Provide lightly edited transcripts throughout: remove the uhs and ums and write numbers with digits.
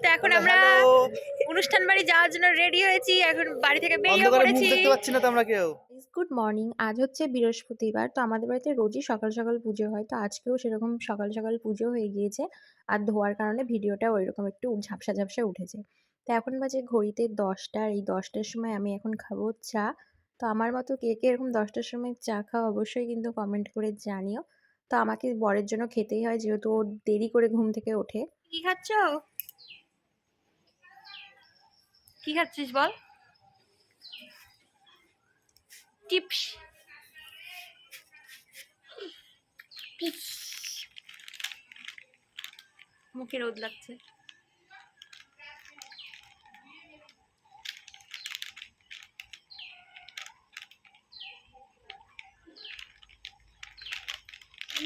তো এখন আমরা অনুষ্ঠান বাড়ি যাওয়ার জন্য রেডি হয়েছি। এখন বাড়ি থেকে বেরিয়ে অন্ধকারে মুখ পড়েছি। দেখতে পাচ্ছি না তো আমরা কেউ। Good morning. আজ হচ্ছে বৃহস্পতিবার। তো আমাদের বাড়িতে রোজই সকাল সকাল পুজো হয়। তো আজকেও সেরকম সকাল সকাল পুজো হয়ে গিয়েছে। আর ধোয়ার কারণে ভিডিওটা ওইরকম একটু ঝাপসা ঝাপসা উঠেছে। তো এখন বাজে ঘড়িতে ১০টা। আর এই ১০টার সময় আমি এখন খাবো চা। তো আমার মতো কে কে এরকম ১০টার সময় চা খাও অবশ্যই কিন্তু কমেন্ট করে জানিও। তো আমাকে বরের জন্য খেতেই হয় যেহেতু ও দেরি করে ঘুম থেকে ওঠে। কি খাচ্ছ? কি খাচ্ছিস বল? টিপস। মুখে রোদ লাগছে।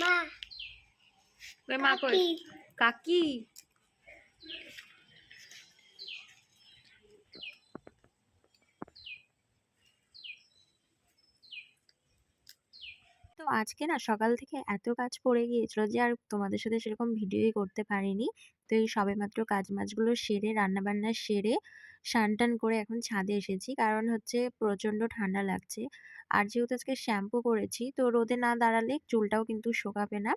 মা ওই মা কই? কাকি। তো আজকে না সকাল থেকে এত কাজ পড়ে গিয়েছিল যে আর তোমাদের সাথে সেরকম ভিডিওই করতে পারিনি। তো এই সবেমাত্র কাজ-বাজগুলো সেরে রান্নাবান্না সেরে স্নান-টান করে এখন ছাদে এসেছি। কারণ হচ্ছে প্রচণ্ড ঠান্ডা লাগছে। আর যেহেতু আজকে শ্যাম্পু করেছি তো রোদে না দাঁড়ালে চুলটাও কিন্তু শোকাবে না।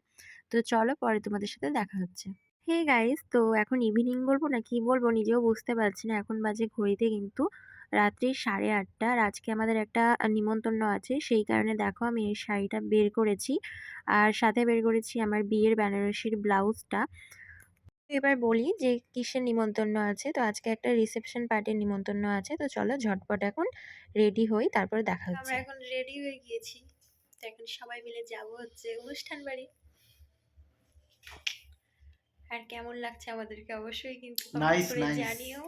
তো চলো পরে তোমাদের সাথে দেখা হচ্ছে। হে গাইস, তো এখন ইভিনিং বলবো না কি বলবো নিজেও বুঝতে পারছি না। এখন বাজে ঘড়িতে কিন্তু রাত্রি 8:30। আর আজকে আমাদের একটা নিমন্ত্রণ আছে। সেই কারণে দেখো আমি এই শাড়িটা বের করেছি। আর সাথে বের করেছি আমার বিয়ের বেনারসির ব্লাউজটা। এবার বলি যে কিসের নিমন্ত্রণ আছে। তো আজকে একটা রিসেপশন পার্টির নিমন্ত্রণ আছে। তো চলো ঝটপট এখন রেডি হই, তারপরে দেখা আমরা হচ্ছে। এখন রেডি হয়ে গিয়েছি। তো এখন সবাই মিলে যাব হচ্ছে অনুষ্ঠান বাড়ি। আর কেমন লাগছে আমাদেরকে অবশ্যই কিন্তু কমেন্ট নাইস করে নাইস। জানিও।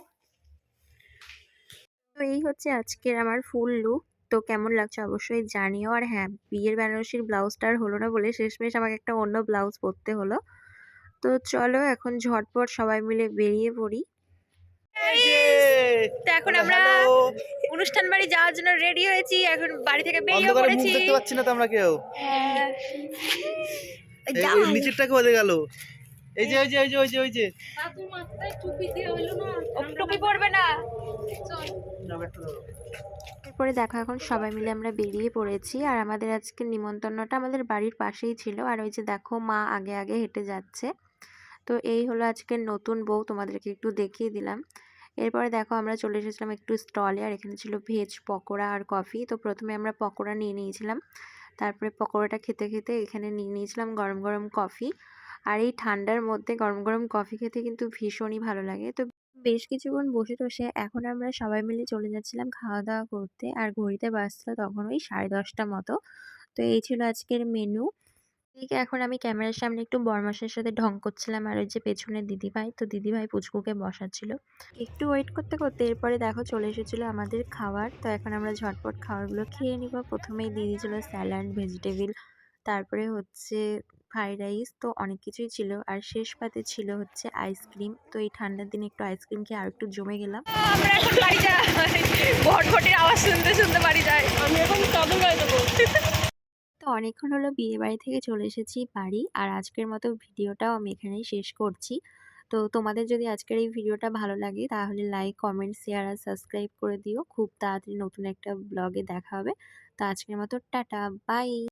তো এই হচ্ছে আজকের আমার ফুল লুক। তো কেমন লাগছে অবশ্যই জানিও। আর হ্যাঁ, বিয়ের বেনারসির ব্লাউজটা আর হলো না বলে শেষমেশ আমাকে একটা অন্য ব্লাউজ পরতে হলো। তো চলো এখন ঝটপট সবাই মিলে বেরিয়ে পড়ি। এই যে তো এখন বলে আমরা হ্যালো। অনুষ্ঠান বাড়ি যাওয়ার জন্য রেডি হয়েছি। এখন বাড়ি থেকে বেরিয়ে অন্ধকারে মুখ পড়েছি। দেখতে পাচ্ছি না তো আমরা কেউ। হ্যাঁ। এই নিচেরটাকে বলে গেল। এই যে ওই যে ও টুপি পরবে না। এরপরে দেখো এখন সবাই মিলে আমরা বেরিয়ে পড়েছি। আর আমাদের আজকের নিমন্ত্রণটা আমাদের বাড়ির পাশেই ছিল। আর ওই যে দেখো মা আগে আগে হেঁটে যাচ্ছে। তো এই হলো আজকের নতুন বউ, তোমাদেরকে একটু দেখিয়ে দিলাম। এরপরে দেখো আমরা চলে এসেছিলাম একটু স্টলে। আর এখানে ছিল ভেজ পকোড়া আর কফি। তো প্রথমে আমরা পকোড়া নিয়ে নিয়েছিলাম। তারপরে পকোড়াটা খেতে খেতে এখানে নিয়ে নিয়েছিলাম গরম গরম কফি। আর এই ঠান্ডার মধ্যে গরম গরম কফি খেতে কিন্তু ভীষণই ভালো লাগে। তো বেশ কিছুক্ষণ বসে টসে এখন আমরা সবাই মিলে চলে যাচ্ছিলাম খাওয়া দাওয়া করতে। আর ঘড়িতে বাজছিল তখন ওই 10:30 মতো। তো এই ছিল আজকের মেনু। এদিকে এখন আমি ক্যামেরার সামনে একটু বরমাসের সাথে ঢং করছিলাম। আর ওই যে পেছনে দিদিভাই, তো দিদিভাই পুচকুকে বসাচ্ছিল। একটু ওয়েট করতে করতে এরপরে দেখো চলে এসেছিল আমাদের খাবার। তো এখন আমরা ঝটপট খাবারগুলো খেয়ে নিব। প্রথমেই দিয়ে দিয়েছিল স্যালাড, ভেজিটেবিল, তারপরে হচ্ছে ফ্রাইড রাইস, তো অনেক কিছুই ছিল। আর শেষ পাতে ছিল হচ্ছে আইসক্রিম। তো এই ঠান্ডার দিনে একটু আইসক্রিম খেয়ে আর একটু জমে গেলাম। আমরা এখন বাড়ি যাই। ভটভটির আওয়াজ শুনতে শুনতে বাড়ি যাই। আমি এখন চাদর গায়ে দেবো। তো অনেকক্ষণ হলো বিয়ে বাড়ি থেকে চলে এসেছি বাড়ি। আর আজকের মতো ভিডিওটাও আমি এখানেই শেষ করছি। তো তোমাদের যদি আজকের এই ভিডিওটা ভালো লাগে তাহলে লাইক, কমেন্ট, শেয়ার আর সাবস্ক্রাইব করে দিও। খুব তাড়াতাড়ি নতুন একটা ব্লগে দেখা হবে। তো আজকের মতো টাটা, বাই।